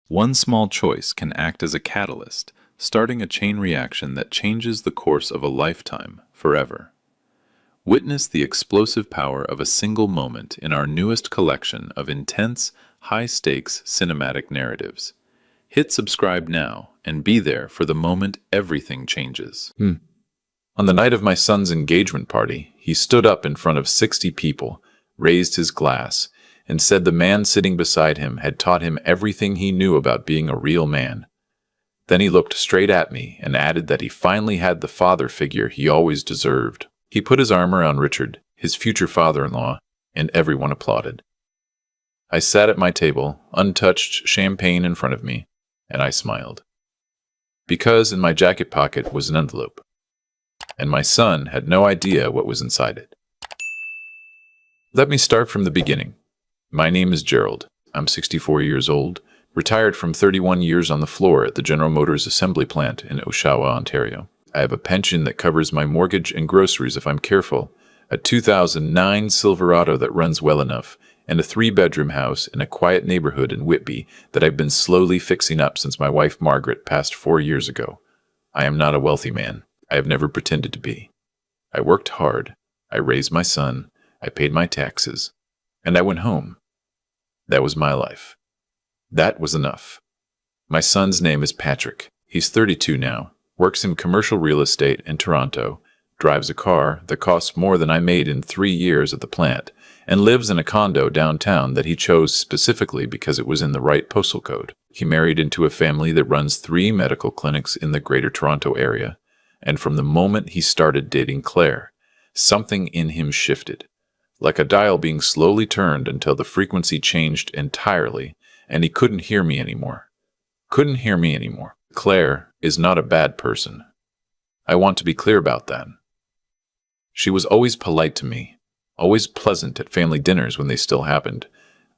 One small choice can act as a catalyst, starting a chain reaction that changes the course of a lifetime forever. Witness the explosive power of a single moment in our newest collection of intense, high-stakes cinematic narratives. Hit subscribe now and be there for the moment everything changes. On the night of my son's engagement party, he stood up in front of 60 people, raised his glass, and said the man sitting beside him had taught him everything he knew about being a real man. Then he looked straight at me and added that he finally had the father figure he always deserved. He put his arm around Richard, his future father-in-law, and everyone applauded. I sat at my table, untouched champagne in front of me, and I smiled. Because in my jacket pocket was an envelope, and my son had no idea what was inside it. Let me start from the beginning. My name is Gerald. I'm 64 years old, retired from 31 years on the floor at the General Motors assembly plant in Oshawa, Ontario. I have a pension that covers my mortgage and groceries if I'm careful, a 2009 Silverado that runs well enough, and a 3-bedroom house in a quiet neighborhood in Whitby that I've been slowly fixing up since my wife Margaret passed 4 years ago. I am not a wealthy man. I have never pretended to be. I worked hard. I raised my son. I paid my taxes. And I went home. That was my life. That was enough. My son's name is Patrick. He's 32 now, works in commercial real estate in Toronto, drives a car that costs more than I made in 3 years at the plant, and lives in a condo downtown that he chose specifically because it was in the right postal code. He married into a family that runs 3 medical clinics in the Greater Toronto area, and from the moment he started dating Claire, something in him shifted, like a dial being slowly turned until the frequency changed entirely, and he couldn't hear me anymore. Claire is not a bad person. I want to be clear about that. She was always polite to me, always pleasant at family dinners when they still happened,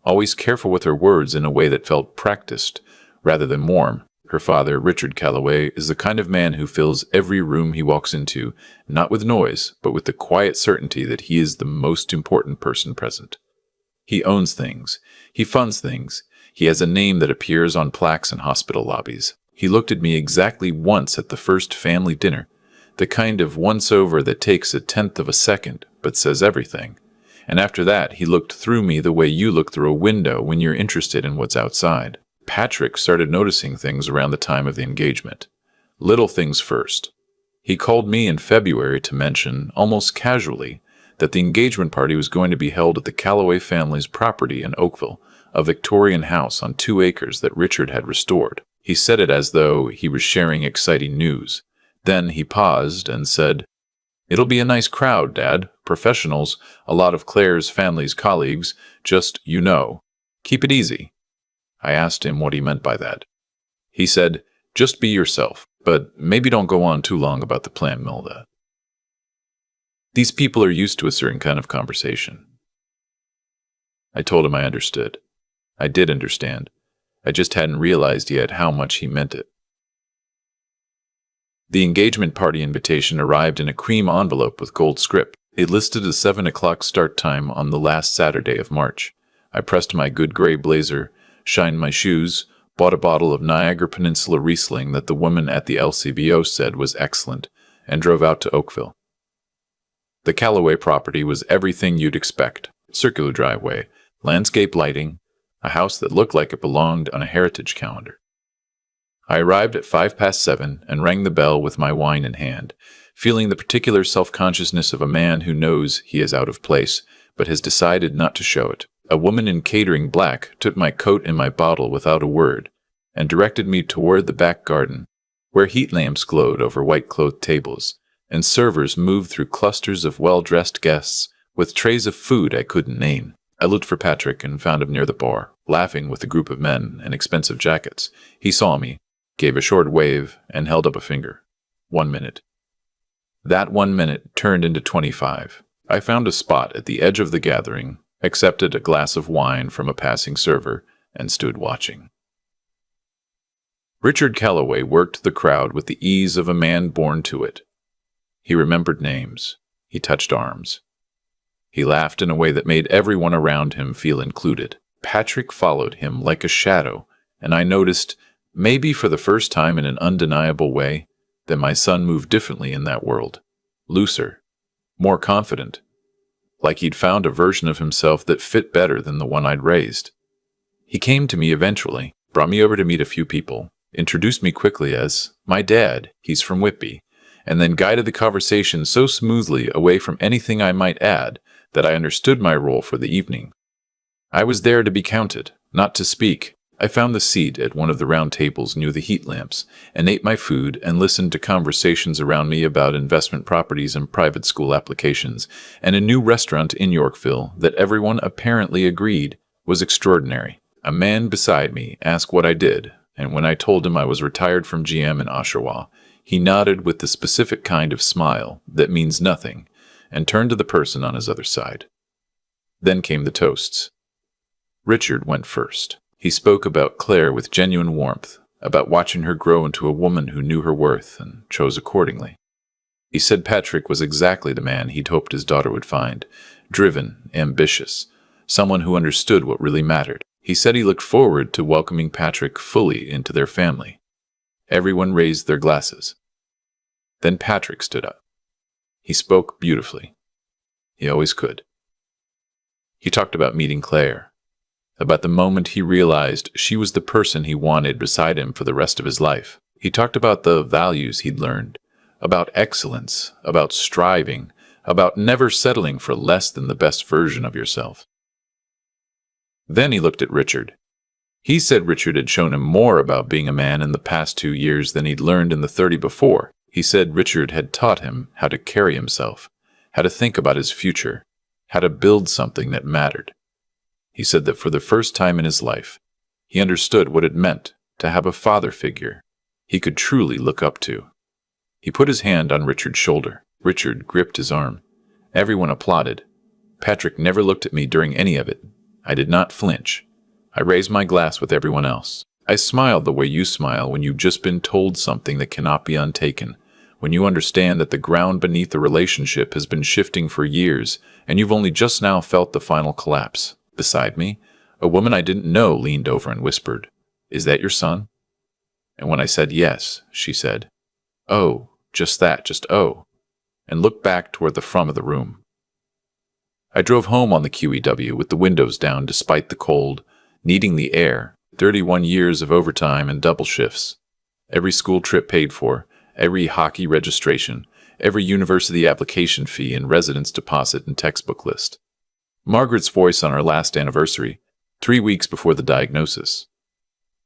always careful with her words in a way that felt practiced rather than warm. Her father, Richard Calloway, is the kind of man who fills every room he walks into, not with noise, but with the quiet certainty that he is the most important person present. He owns things. He funds things. He has a name that appears on plaques in hospital lobbies. He looked at me exactly once at the first family dinner, the kind of once-over that takes 1/10 of a second, but says everything. And after that, he looked through me the way you look through a window when you're interested in what's outside. Patrick started noticing things around the time of the engagement. Little things first. He called me in February to mention, almost casually, that the engagement party was going to be held at the Calloway family's property in Oakville, a Victorian house on 2 acres that Richard had restored. He said it as though he was sharing exciting news. Then he paused and said, "It'll be a nice crowd, Dad. Professionals, a lot of Claire's family's colleagues, just, keep it easy." I asked him what he meant by that. He said, "Just be yourself, but maybe don't go on too long about the plan, Milda." These people are used to a certain kind of conversation. I told him I understood. I did understand. I just hadn't realized yet how much he meant it. The engagement party invitation arrived in a cream envelope with gold script. It listed a 7 o'clock start time on the last Saturday of March. I pressed my good gray blazer, shined my shoes, bought a bottle of Niagara Peninsula Riesling that the woman at the LCBO said was excellent, and drove out to Oakville. The Calloway property was everything you'd expect. Circular driveway, landscape lighting, a house that looked like it belonged on a heritage calendar. I arrived at 7:05 and rang the bell with my wine in hand, feeling the particular self-consciousness of a man who knows he is out of place, but has decided not to show it. A woman in catering black took my coat and my bottle without a word, and directed me toward the back garden, where heat lamps glowed over white-clothed tables, and servers moved through clusters of well-dressed guests with trays of food I couldn't name. I looked for Patrick and found him near the bar, laughing with a group of men in expensive jackets. He saw me, gave a short wave, and held up a finger. 1 minute. That 1 minute turned into 25. I found a spot at the edge of the gathering, accepted a glass of wine from a passing server, and stood watching. Richard Calloway worked the crowd with the ease of a man born to it. He remembered names. He touched arms. He laughed in a way that made everyone around him feel included. Patrick followed him like a shadow, and I noticed, maybe for the first time in an undeniable way, that my son moved differently in that world. Looser, more confident, like he'd found a version of himself that fit better than the one I'd raised. He came to me eventually, brought me over to meet a few people, introduced me quickly as my dad, he's from Whitby, and then guided the conversation so smoothly away from anything I might add that I understood my role for the evening. I was there to be counted, not to speak. I found the seat at one of the round tables near the heat lamps and ate my food and listened to conversations around me about investment properties and private school applications and a new restaurant in Yorkville that everyone apparently agreed was extraordinary. A man beside me asked what I did, and when I told him I was retired from GM in Oshawa, he nodded with the specific kind of smile that means nothing and turned to the person on his other side. Then came the toasts. Richard went first. He spoke about Claire with genuine warmth, about watching her grow into a woman who knew her worth and chose accordingly. He said Patrick was exactly the man he'd hoped his daughter would find, driven, ambitious, someone who understood what really mattered. He said he looked forward to welcoming Patrick fully into their family. Everyone raised their glasses. Then Patrick stood up. He spoke beautifully. He always could. He talked about meeting Claire, about the moment he realized she was the person he wanted beside him for the rest of his life. He talked about the values he'd learned, about excellence, about striving, about never settling for less than the best version of yourself. Then he looked at Richard. He said Richard had shown him more about being a man in the past 2 years than he'd learned in the 30 before. He said Richard had taught him how to carry himself, how to think about his future, how to build something that mattered. He said that for the first time in his life, he understood what it meant to have a father figure he could truly look up to. He put his hand on Richard's shoulder. Richard gripped his arm. Everyone applauded. Patrick never looked at me during any of it. I did not flinch. I raised my glass with everyone else. I smiled the way you smile when you've just been told something that cannot be untaken, when you understand that the ground beneath the relationship has been shifting for years and you've only just now felt the final collapse. Beside me, a woman I didn't know leaned over and whispered, "Is that your son?" And when I said yes, she said, "Oh, just that, just oh," and looked back toward the front of the room. I drove home on the QEW with the windows down despite the cold, needing the air, 31 years of overtime and double shifts. Every school trip paid for, every hockey registration, every university application fee and residence deposit and textbook list. Margaret's voice on our last anniversary, 3 weeks before the diagnosis.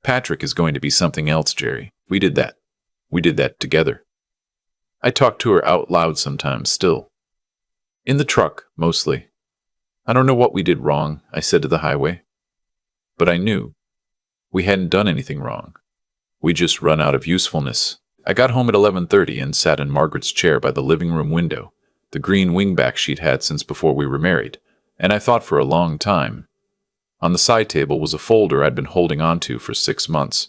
Patrick is going to be something else, Jerry. We did that. We did that together. I talk to her out loud sometimes still. In the truck, mostly. I don't know what we did wrong, I said to the highway. But I knew. We hadn't done anything wrong. We just run out of usefulness. I got home at 11:30 and sat in Margaret's chair by the living room window, the green wingback she'd had since before we were married, and I thought for a long time. On the side table was a folder I'd been holding on to for 6 months.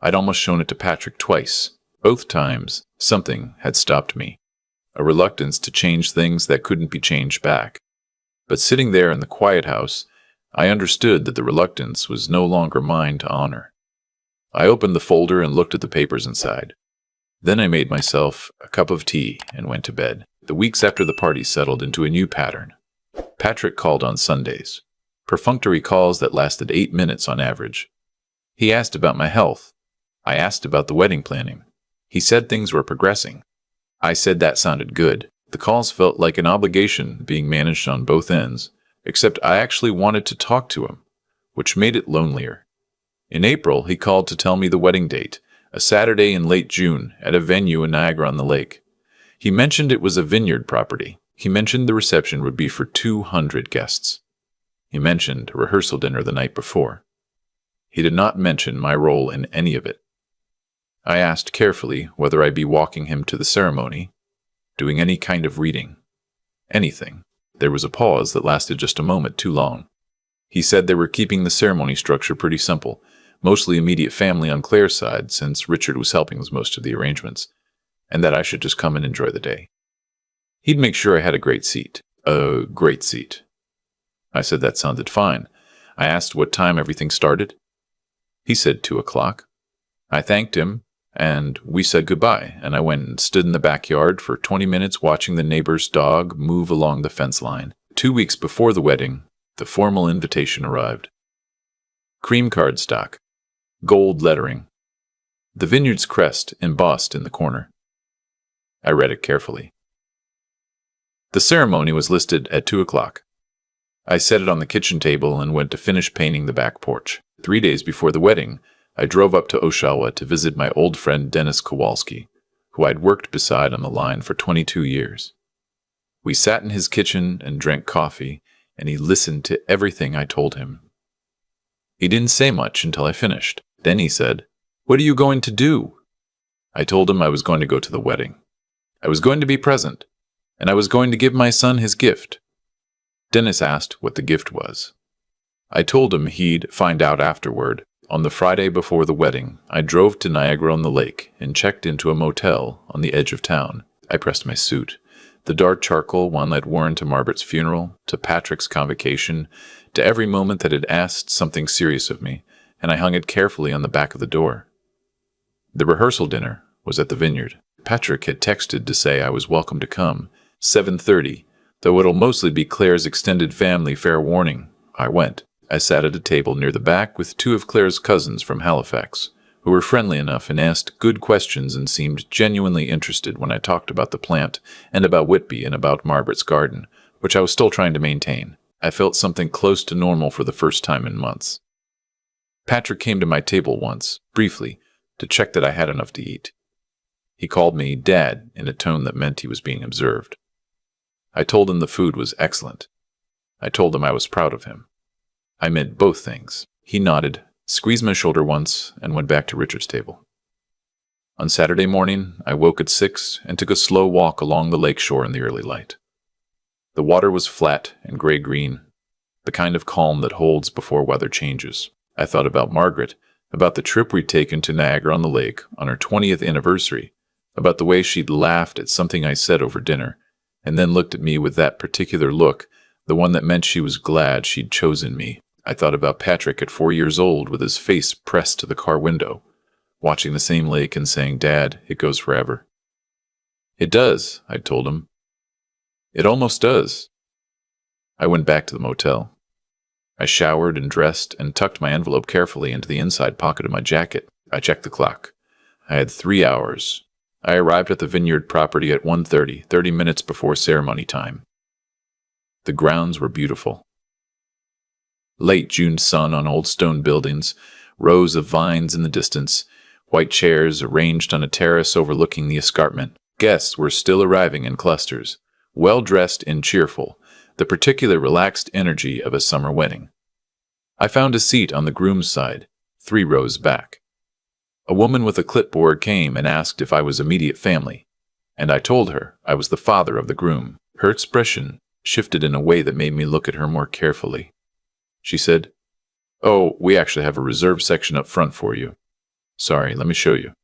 I'd almost shown it to Patrick twice. Both times, something had stopped me. A reluctance to change things that couldn't be changed back. But sitting there in the quiet house, I understood that the reluctance was no longer mine to honor. I opened the folder and looked at the papers inside. Then I made myself a cup of tea and went to bed. The weeks after the party settled into a new pattern. Patrick called on Sundays. Perfunctory calls that lasted 8 minutes on average. He asked about my health. I asked about the wedding planning. He said things were progressing. I said that sounded good. The calls felt like an obligation being managed on both ends, except I actually wanted to talk to him, which made it lonelier. In April, he called to tell me the wedding date, a Saturday in late June at a venue in Niagara-on-the-Lake. He mentioned it was a vineyard property. He mentioned the reception would be for 200 guests. He mentioned a rehearsal dinner the night before. He did not mention my role in any of it. I asked carefully whether I'd be walking him to the ceremony, doing any kind of reading, anything. There was a pause that lasted just a moment too long. He said they were keeping the ceremony structure pretty simple, mostly immediate family on Claire's side since Richard was helping with most of the arrangements, and that I should just come and enjoy the day. He'd make sure I had a great seat. A great seat. I said that sounded fine. I asked what time everything started. He said 2 o'clock. I thanked him, and we said goodbye, and I went and stood in the backyard for 20 minutes watching the neighbor's dog move along the fence line. 2 weeks before the wedding, the formal invitation arrived. Cream cardstock, gold lettering, the vineyard's crest embossed in the corner. I read it carefully. The ceremony was listed at 2 o'clock. I set it on the kitchen table and went to finish painting the back porch. 3 days before the wedding, I drove up to Oshawa to visit my old friend Dennis Kowalski, who I'd worked beside on the line for 22 years. We sat in his kitchen and drank coffee, and he listened to everything I told him. He didn't say much until I finished. Then he said, "What are you going to do?" I told him I was going to go to the wedding. I was going to be present, and I was going to give my son his gift. Dennis asked what the gift was. I told him he'd find out afterward. On the Friday before the wedding, I drove to Niagara-on-the-Lake and checked into a motel on the edge of town. I pressed my suit, the dark charcoal one I'd worn to Margaret's funeral, to Patrick's convocation, to every moment that had asked something serious of me, and I hung it carefully on the back of the door. The rehearsal dinner was at the vineyard. Patrick had texted to say I was welcome to come. 7:30, though it'll mostly be Claire's extended family, fair warning. I went. I sat at a table near the back with two of Claire's cousins from Halifax, who were friendly enough and asked good questions and seemed genuinely interested when I talked about the plant and about Whitby and about Margaret's garden, which I was still trying to maintain. I felt something close to normal for the first time in months. Patrick came to my table once, briefly, to check that I had enough to eat. He called me Dad in a tone that meant he was being observed. I told him the food was excellent. I told him I was proud of him. I meant both things. He nodded, squeezed my shoulder once, and went back to Richard's table. On Saturday morning, I woke at 6 and took a slow walk along the lake shore in the early light. The water was flat and gray-green, the kind of calm that holds before weather changes. I thought about Margaret, about the trip we'd taken to Niagara-on-the-Lake on her 20th anniversary, about the way she'd laughed at something I said over dinner, and then looked at me with that particular look, the one that meant she was glad she'd chosen me. I thought about Patrick at 4 years old with his face pressed to the car window, watching the same lake and saying, "Dad, it goes forever." "It does," I told him. "It almost does." I went back to the motel. I showered and dressed and tucked my envelope carefully into the inside pocket of my jacket. I checked the clock. I had 3 hours. I arrived at the vineyard property at 1:30, 30 minutes before ceremony time. The grounds were beautiful. Late June sun on old stone buildings, rows of vines in the distance, white chairs arranged on a terrace overlooking the escarpment. Guests were still arriving in clusters, well-dressed and cheerful, the particular relaxed energy of a summer wedding. I found a seat on the groom's side, 3 rows back. A woman with a clipboard came and asked if I was immediate family, and I told her I was the father of the groom. Her expression shifted in a way that made me look at her more carefully. She said, "Oh, we actually have a reserved section up front for you. Sorry, let me show you."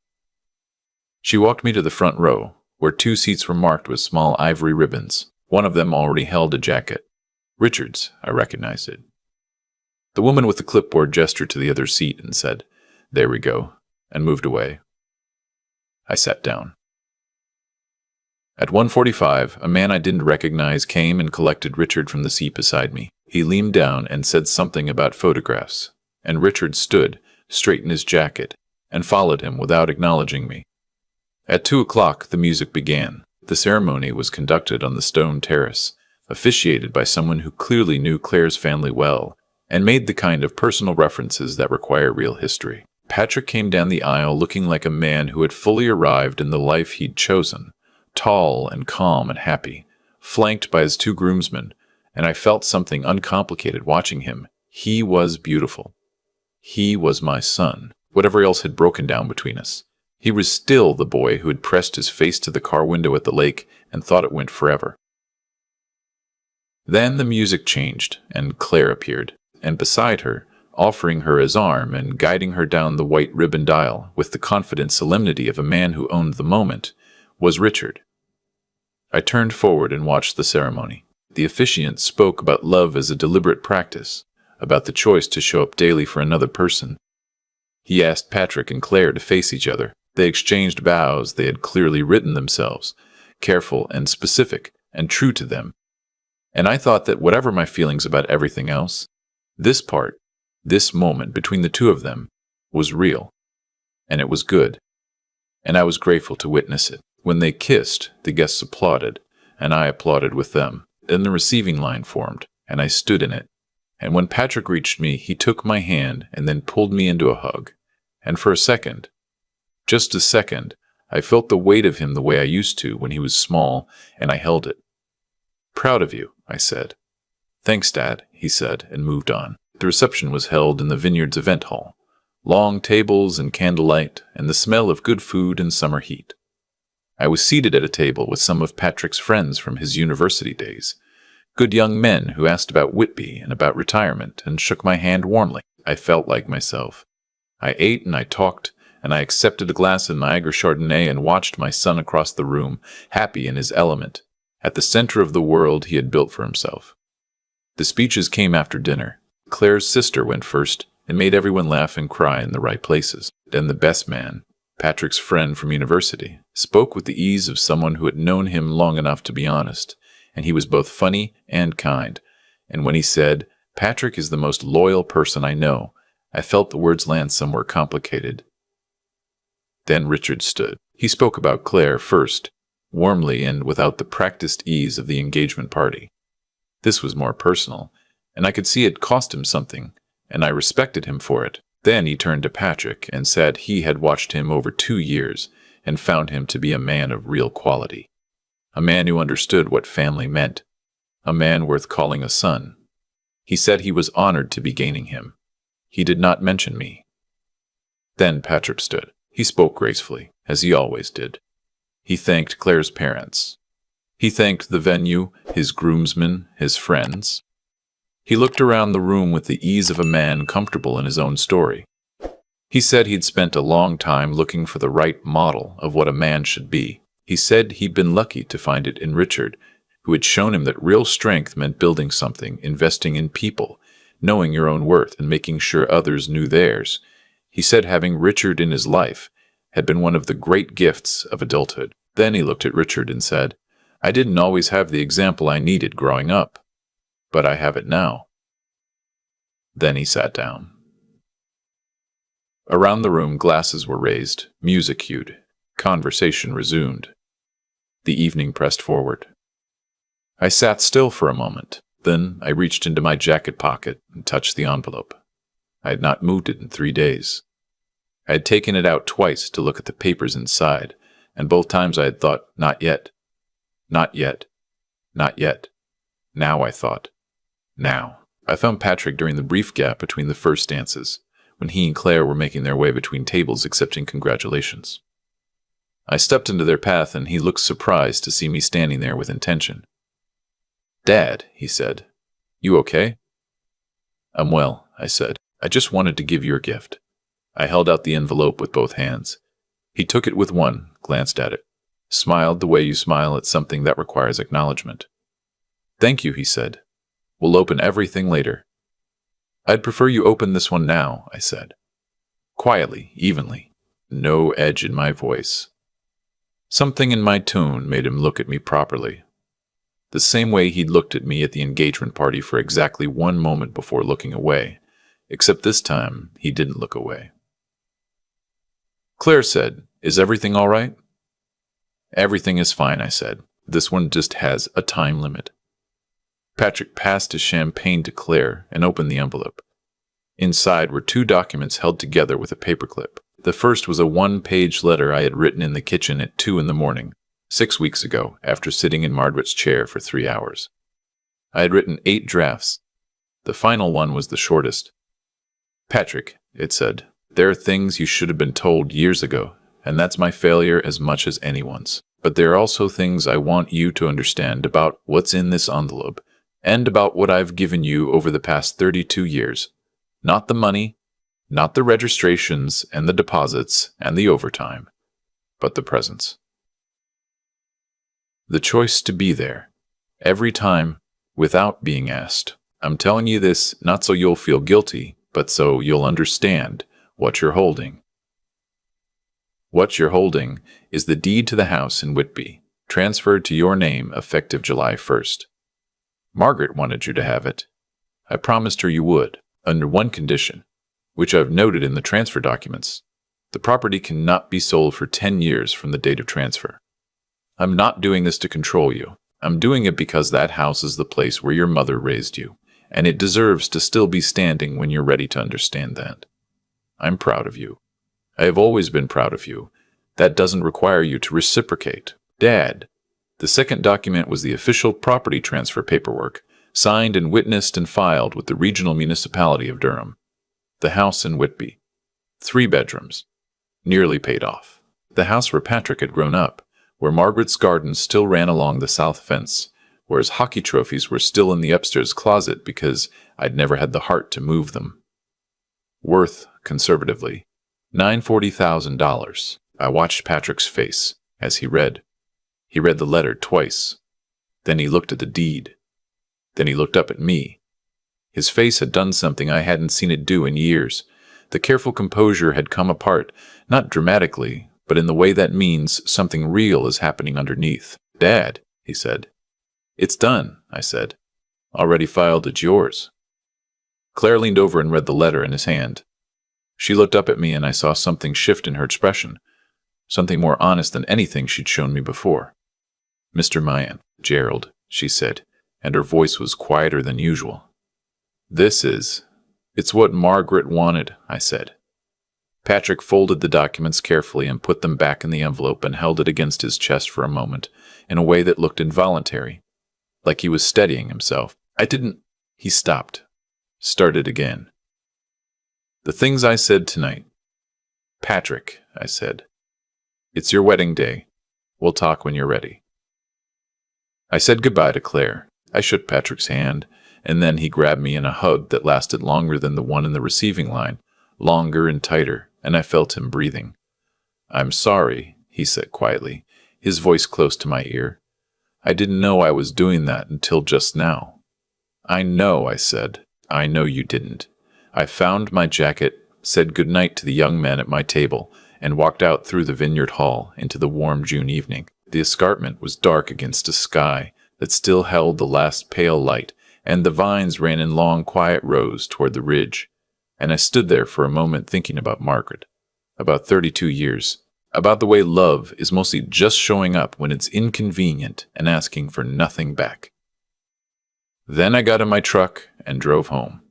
She walked me to the front row, where 2 seats were marked with small ivory ribbons. One of them already held a jacket. Richard's, I recognized it. The woman with the clipboard gestured to the other seat and said, "There we go," and moved away. I sat down. At 1:45, a man I didn't recognize came and collected Richard from the seat beside me. He leaned down and said something about photographs, and Richard stood, straightened his jacket, and followed him without acknowledging me. At 2 o'clock, the music began. The ceremony was conducted on the stone terrace, officiated by someone who clearly knew Claire's family well, and made the kind of personal references that require real history. Patrick came down the aisle looking like a man who had fully arrived in the life he'd chosen, tall and calm and happy, flanked by his 2 groomsmen, and I felt something uncomplicated watching him. He was beautiful. He was my son. Whatever else had broken down between us, he was still the boy who had pressed his face to the car window at the lake and thought it went forever. Then the music changed, and Claire appeared, and beside her, offering her his arm and guiding her down the white ribboned aisle with the confident solemnity of a man who owned the moment, was Richard. I turned forward and watched the ceremony. The officiant spoke about love as a deliberate practice, about the choice to show up daily for another person. He asked Patrick and Claire to face each other. They exchanged vows they had clearly written themselves, careful and specific and true to them. And I thought that whatever my feelings about everything else, this part, this moment between the two of them, was real. And it was good. And I was grateful to witness it. When they kissed, the guests applauded, and I applauded with them. Then the receiving line formed, and I stood in it. And when Patrick reached me, he took my hand and then pulled me into a hug. And for a second, just a second, I felt the weight of him the way I used to when he was small, and I held it. "Proud of you," I said. "Thanks, Dad," he said, and moved on. The reception was held in the Vineyards event hall. Long tables and candlelight, and the smell of good food and summer heat. I was seated at a table with some of Patrick's friends from his university days. Good young men who asked about Whitby and about retirement and shook my hand warmly. I felt like myself. I ate and I talked, and I accepted a glass of Niagara Chardonnay and watched my son across the room, happy in his element, at the center of the world he had built for himself. The speeches came after dinner. Claire's sister went first and made everyone laugh and cry in the right places. Then the best man, Patrick's friend from university, spoke with the ease of someone who had known him long enough to be honest, and he was both funny and kind. And when he said, "Patrick is the most loyal person I know," I felt the words land somewhere complicated. Then Richard stood. He spoke about Claire first, warmly and without the practiced ease of the engagement party. This was more personal, and I could see it cost him something, and I respected him for it. Then he turned to Patrick and said he had watched him over 2 years and found him to be a man of real quality. A man who understood what family meant. A man worth calling a son. He said he was honored to be gaining him. He did not mention me. Then Patrick stood. He spoke gracefully, as he always did. He thanked Claire's parents. He thanked the venue, his groomsmen, his friends. He looked around the room with the ease of a man comfortable in his own story. He said he'd spent a long time looking for the right model of what a man should be. He said he'd been lucky to find it in Richard, who had shown him that real strength meant building something, investing in people, knowing your own worth and making sure others knew theirs. He said having Richard in his life had been one of the great gifts of adulthood. Then he looked at Richard and said, "I didn't always have the example I needed growing up, but I have it now." Then he sat down. Around the room, glasses were raised, music cued, conversation resumed. The evening pressed forward. I sat still for a moment. Then I reached into my jacket pocket and touched the envelope. I had not moved it in 3 days. I had taken it out twice to look at the papers inside, and both times I had thought, not yet, not yet, not yet. Now I thought, now. I found Patrick during the brief gap between the first dances, when he and Claire were making their way between tables accepting congratulations. I stepped into their path, and he looked surprised to see me standing there with intention. "Dad," he said, "you okay?" "I'm well," I said. "I just wanted to give you a gift." I held out the envelope with both hands. He took it with one, glanced at it, smiled the way you smile at something that requires acknowledgement. "Thank you," he said. "We'll open everything later." "I'd prefer you open this one now," I said. Quietly, evenly, no edge in my voice. Something in my tone made him look at me properly. The same way he'd looked at me at the engagement party for exactly 1 moment before looking away, except this time he didn't look away. Claire said, "Is everything all right?" "Everything is fine," I said. "This one just has a time limit." Patrick passed his champagne to Claire and opened the envelope. Inside were 2 documents held together with a paperclip. The first was a 1-page letter I had written in the kitchen at 2 in the morning, 6 weeks ago, after sitting in Margaret's chair for 3 hours. I had written 8 drafts. The final one was the shortest. "Patrick," it said, "there are things you should have been told years ago, and that's my failure as much as anyone's. But there are also things I want you to understand about what's in this envelope, and about what I've given you over the past 32 years. Not the money, not the registrations and the deposits and the overtime, but the presence. The choice to be there, every time, without being asked. I'm telling you this not so you'll feel guilty, but so you'll understand What you're holding. What you're holding is the deed to the house in Whitby, transferred to your name effective July 1st. Margaret wanted you to have it. I promised her you would, under one condition, which I've noted in the transfer documents. The property cannot be sold for 10 years from the date of transfer. I'm not doing this to control you. I'm doing it because that house is the place where your mother raised you, and it deserves to still be standing when you're ready to understand that. I'm proud of you. I have always been proud of you. That doesn't require you to reciprocate. Dad. The second document was the official property transfer paperwork, signed and witnessed and filed with the regional municipality of Durham. The house in Whitby. 3 bedrooms. Nearly paid off. The house where Patrick had grown up, where Margaret's garden still ran along the south fence, where his hockey trophies were still in the upstairs closet because I'd never had the heart to move them. Worth, conservatively, $940,000. I watched Patrick's face as he read. He read the letter twice. Then he looked at the deed. Then he looked up at me. His face had done something I hadn't seen it do in years. The careful composure had come apart, not dramatically, but in the way that means something real is happening underneath. Dad, he said. It's done, I said. Already filed, it's yours. Claire leaned over and read the letter in his hand. She looked up at me and I saw something shift in her expression, something more honest than anything she'd shown me before. Mr. Mayan, Gerald, she said, and her voice was quieter than usual. It's what Margaret wanted, I said. Patrick folded the documents carefully and put them back in the envelope and held it against his chest for a moment, in a way that looked involuntary, like he was steadying himself. He stopped, started again. The things I said tonight. Patrick, I said, it's your wedding day. We'll talk when you're ready. I said goodbye to Claire. I shook Patrick's hand, and then he grabbed me in a hug that lasted longer than the one in the receiving line, longer and tighter, and I felt him breathing. I'm sorry, he said quietly, his voice close to my ear. I didn't know I was doing that until just now. I know, I said. I know you didn't. I found my jacket, said goodnight to the young men at my table, and walked out through the vineyard hall into the warm June evening. The escarpment was dark against a sky that still held the last pale light, and the vines ran in long, quiet rows toward the ridge. And I stood there for a moment thinking about Margaret, about 32 years, about the way love is mostly just showing up when it's inconvenient and asking for nothing back. Then I got in my truck and drove home.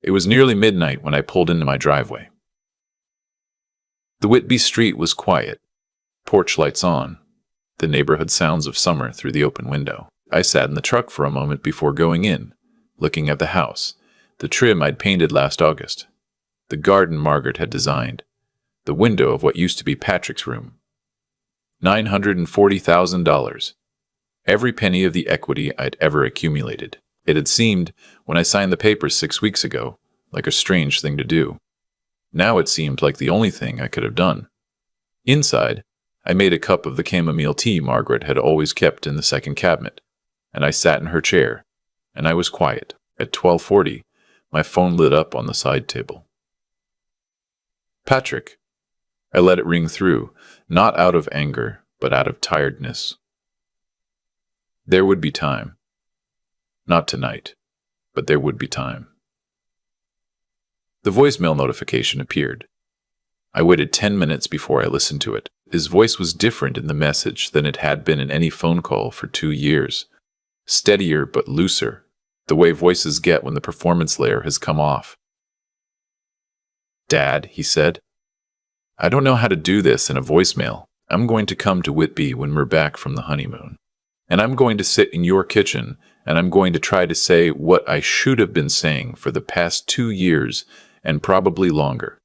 It was nearly midnight when I pulled into my driveway. The Whitby street was quiet, porch lights on, the neighborhood sounds of summer through the open window. I sat in the truck for a moment before going in, looking at the house, the trim I'd painted last August, the garden Margaret had designed, the window of what used to be Patrick's room. $940,000. Every penny of the equity I'd ever accumulated. It had seemed, when I signed the papers 6 weeks ago, like a strange thing to do. Now it seemed like the only thing I could have done. Inside, I made a cup of the chamomile tea Margaret had always kept in the second cabinet, and I sat in her chair, and I was quiet. At 12:40, my phone lit up on the side table. Patrick. I let it ring through, not out of anger, but out of tiredness. There would be time. Not tonight, but there would be time. The voicemail notification appeared. I waited 10 minutes before I listened to it. His voice was different in the message than it had been in any phone call for 2 years. Steadier but looser, the way voices get when the performance layer has come off. Dad, he said, I don't know how to do this in a voicemail. I'm going to come to Whitby when we're back from the honeymoon. And I'm going to sit in your kitchen, and I'm going to try to say what I should have been saying for the past 2 years, and probably longer.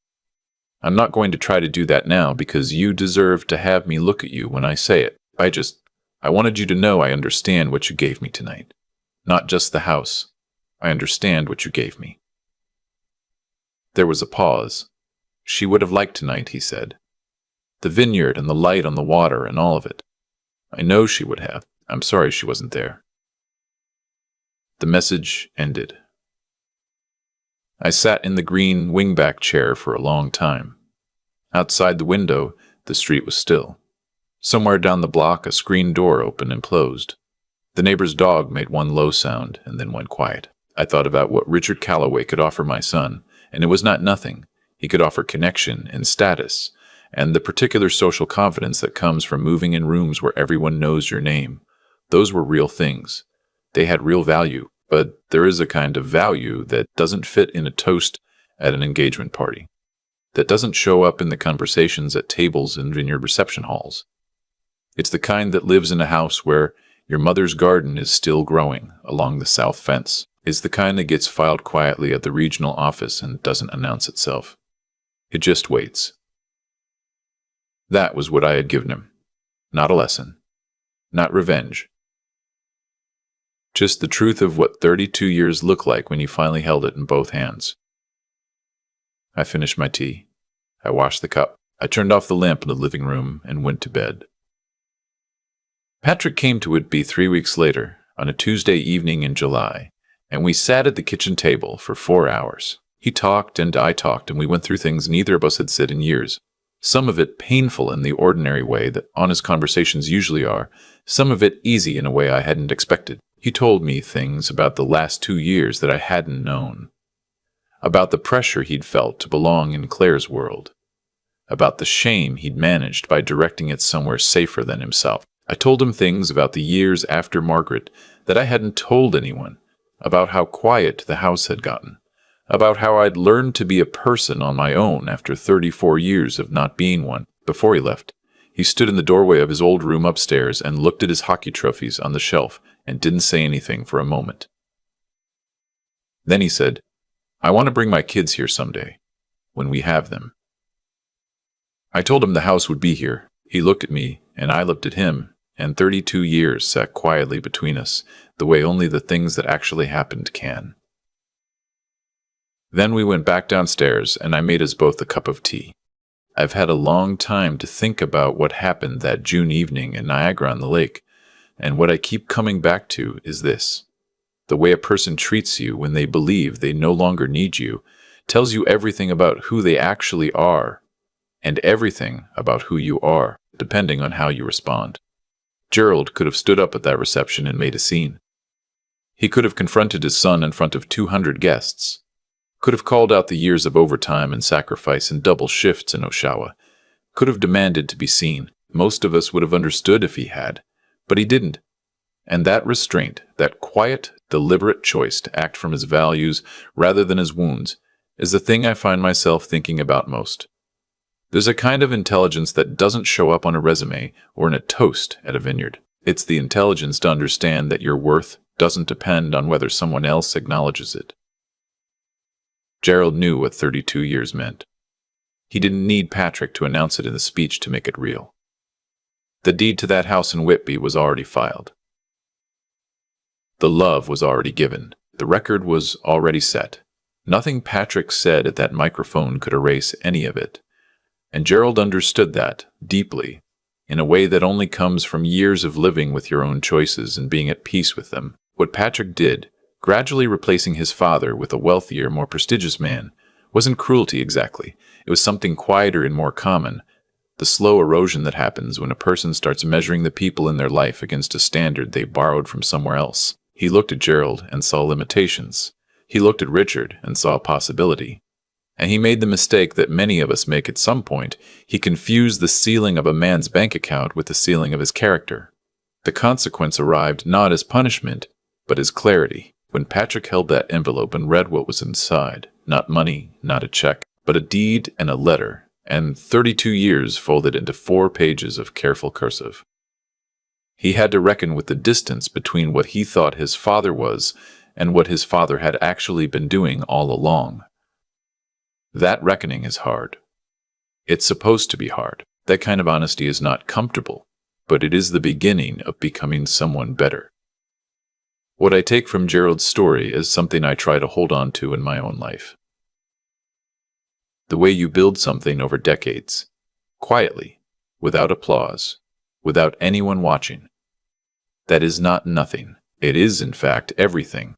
I'm not going to try to do that now because you deserve to have me look at you when I say it. I wanted you to know I understand what you gave me tonight. Not just the house. I understand what you gave me. There was a pause. She would have liked tonight, he said. The vineyard and the light on the water and all of it. I know she would have. I'm sorry she wasn't there. The message ended. I sat in the green wingback chair for a long time. Outside the window, the street was still. Somewhere down the block, a screen door opened and closed. The neighbor's dog made one low sound and then went quiet. I thought about what Richard Calloway could offer my son, and it was not nothing. He could offer connection and status, and the particular social confidence that comes from moving in rooms where everyone knows your name. Those were real things. They had real value, but there is a kind of value that doesn't fit in a toast at an engagement party, that doesn't show up in the conversations at tables and in your reception halls. It's the kind that lives in a house where your mother's garden is still growing along the south fence. It's the kind that gets filed quietly at the regional office and doesn't announce itself. It just waits. That was what I had given him. Not a lesson. Not revenge. Just the truth of what 32 years look like when you finally held it in both hands. I finished my tea. I washed the cup. I turned off the lamp in the living room and went to bed. Patrick came to Whitby 3 weeks later, on a Tuesday evening in July, and we sat at the kitchen table for 4 hours. He talked and I talked, and we went through things neither of us had said in years. Some of it painful in the ordinary way that honest conversations usually are, some of it easy in a way I hadn't expected. He told me things about the last 2 years that I hadn't known. About the pressure he'd felt to belong in Claire's world. About the shame he'd managed by directing it somewhere safer than himself. I told him things about the years after Margaret that I hadn't told anyone, about how quiet the house had gotten, about how I'd learned to be a person on my own after 34 years of not being one. Before he left, he stood in the doorway of his old room upstairs and looked at his hockey trophies on the shelf and didn't say anything for a moment. Then he said, "I want to bring my kids here someday, when we have them." I told him the house would be here. He looked at me, and I looked at him, and 32 years sat quietly between us, the way only the things that actually happened can. Then we went back downstairs, and I made us both a cup of tea. I've had a long time to think about what happened that June evening in Niagara-on-the-Lake, and what I keep coming back to is this. The way a person treats you when they believe they no longer need you tells you everything about who they actually are, and everything about who you are, depending on how you respond. Gerald could have stood up at that reception and made a scene. He could have confronted his son in front of 200 guests, could have called out the years of overtime and sacrifice and double shifts in Oshawa, could have demanded to be seen. Most of us would have understood if he had, but he didn't. And that restraint, that quiet, deliberate choice to act from his values rather than his wounds, is the thing I find myself thinking about most. There's a kind of intelligence that doesn't show up on a resume or in a toast at a vineyard. It's the intelligence to understand that your worth doesn't depend on whether someone else acknowledges it. Gerald knew what 32 years meant. He didn't need Patrick to announce it in the speech to make it real. The deed to that house in Whitby was already filed. The love was already given. The record was already set. Nothing Patrick said at that microphone could erase any of it. And Gerald understood that, deeply, in a way that only comes from years of living with your own choices and being at peace with them. What Patrick did, gradually replacing his father with a wealthier, more prestigious man, wasn't cruelty exactly. It was something quieter and more common, the slow erosion that happens when a person starts measuring the people in their life against a standard they borrowed from somewhere else. He looked at Gerald and saw limitations. He looked at Richard and saw a possibility. And he made the mistake that many of us make at some point. He confused the ceiling of a man's bank account with the ceiling of his character. The consequence arrived not as punishment, but as clarity. When Patrick held that envelope and read what was inside, not money, not a check, but a deed and a letter, and 32 years folded into 4 pages of careful cursive. He had to reckon with the distance between what he thought his father was and what his father had actually been doing all along. That reckoning is hard. It's supposed to be hard. That kind of honesty is not comfortable, but it is the beginning of becoming someone better. What I take from Gerald's story is something I try to hold on to in my own life. The way you build something over decades, quietly, without applause, without anyone watching. That is not nothing. It is, in fact, everything.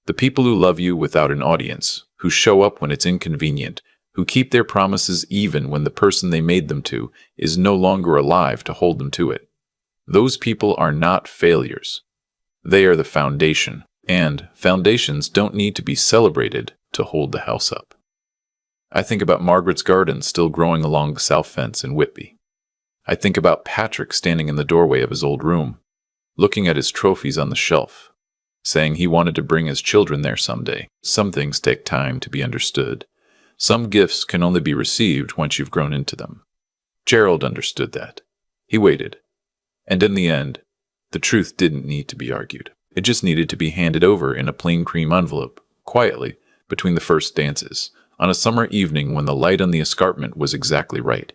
The people who love you without an audience, who show up when it's inconvenient, who keep their promises even when the person they made them to is no longer alive to hold them to it. Those people are not failures. They are the foundation, and foundations don't need to be celebrated to hold the house up. I think about Margaret's garden still growing along the south fence in Whitby. I think about Patrick standing in the doorway of his old room, looking at his trophies on the shelf, saying he wanted to bring his children there someday. Some things take time to be understood. Some gifts can only be received once you've grown into them. Gerald understood that. He waited. And in the end, the truth didn't need to be argued. It just needed to be handed over in a plain cream envelope, quietly, between the first dances, on a summer evening when the light on the escarpment was exactly right.